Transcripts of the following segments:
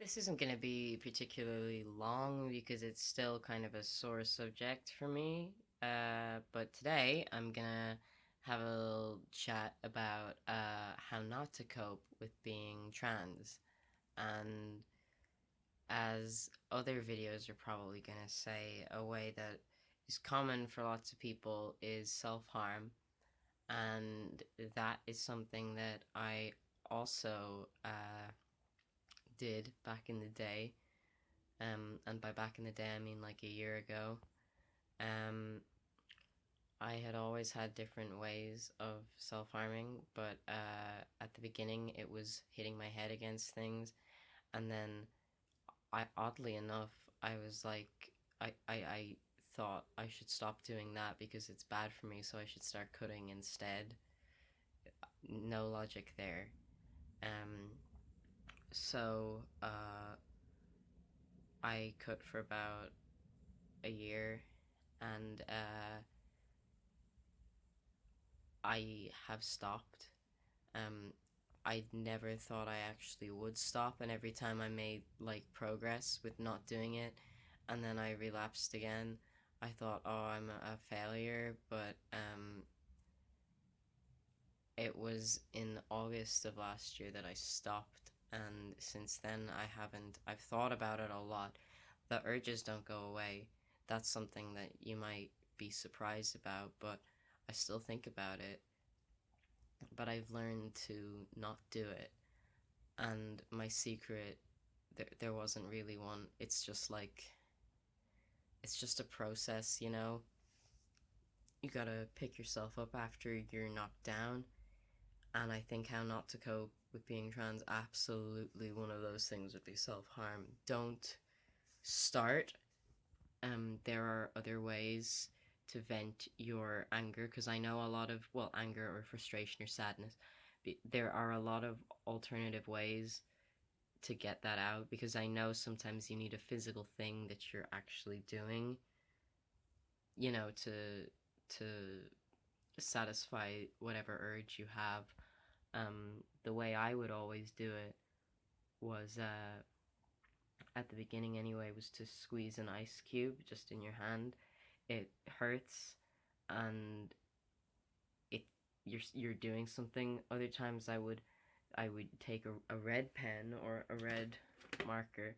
This isn't going to be particularly long because it's still kind of a sore subject for me. But today I'm going to have a little chat about how not to cope with being trans. And as other videos are probably going to say, a way that is common for lots of people is self harm. And that is something that I also did back in the day. And by back in the day, I mean like a year ago. Um, I had always had different ways of self harming, but at the beginning, it was hitting my head against things, and then oddly enough, I was like, I thought I should stop doing that because it's bad for me, so I should start cutting instead. No logic there. Um, so I cut for about a year, and I have stopped. Um, I never thought I actually would stop, and every time I made like progress with not doing it, and then I relapsed again, I thought, oh, I'm a failure. But it was in August of last year that I stopped, and since then I haven't. I've thought about it a lot. The urges don't go away. That's something that you might be surprised about, but I still think about it, but I've learned to not do it. And my secret, there wasn't really one. It's just like, it's just a process, you know? You gotta pick yourself up after you're knocked down. And I think how not to cope with being trans, absolutely one of those things would be self harm. Don't start. There are other ways to vent your anger because I know a lot of, well, anger or frustration or sadness. There are a lot of alternative ways to get that out because I know sometimes you need a physical thing that you're actually doing, to satisfy whatever urge you have. The way I would always do it was at the beginning anyway was to squeeze an ice cube just in your hand. It hurts, and it you're doing something. Other times I would take a red pen or a red marker,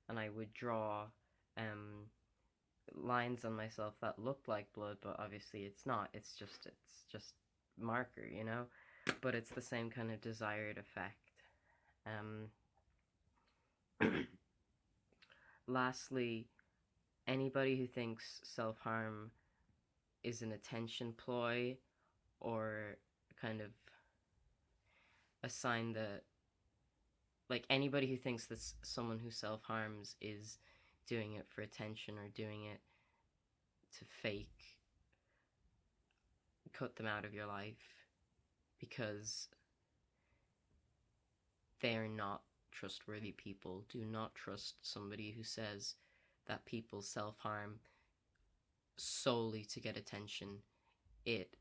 and I would draw um lines on myself that looked like blood, but obviously it's not. It's just marker, But it's the same kind of desired effect. Um, Lastly, anybody who thinks self harm is an attention ploy or kind of a sign that, like, anybody who thinks that someone who self harms is doing it for attention or doing it to fake, cut them out of your life because they are not trustworthy people. Do not trust somebody who says that people self harm solely to get attention. It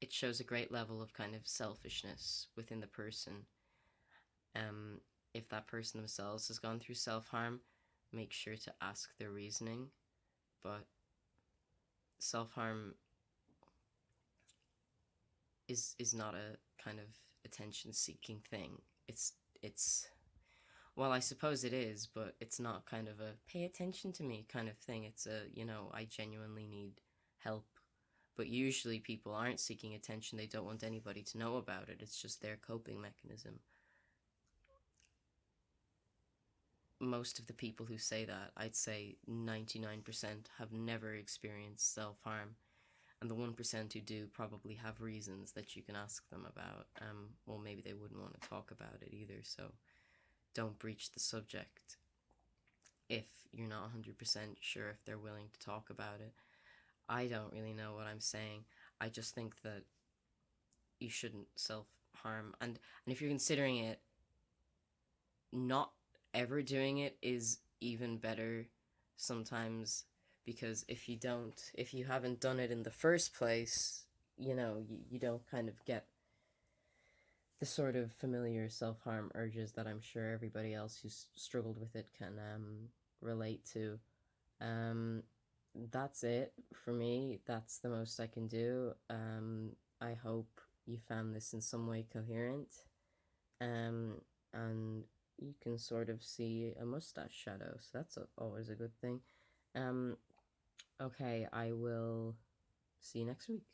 it shows a great level of kind of selfishness within the person. Um, if that person themselves has gone through self harm, make sure to ask their reasoning. But self harm is not a kind of attention seeking thing. It's well, I suppose it is, but it's not kind of a pay attention to me kind of thing. It's a, I genuinely need help. But usually people aren't seeking attention. They don't want anybody to know about it. It's just their coping mechanism. Most of the people who say that, I'd say 99% have never experienced self harm. And the 1% who do probably have reasons that you can ask them about. Well, maybe they wouldn't want to talk about it either, so don't breach the subject if you're not 100% sure if they're willing to talk about it. I don't really know what I'm saying. I just think that you shouldn't self harm. And if you're considering it, not ever doing it is even better sometimes because if you haven't done it in the first place, you don't kind of get the sort of familiar self-harm urges that I'm sure everybody else who's struggled with it can relate to. Um, that's it for me. That's the most I can do. I hope you found this in some way coherent. Um, and you can sort of see a mustache shadow, so that's always a good thing. Um, okay, I will see you next week.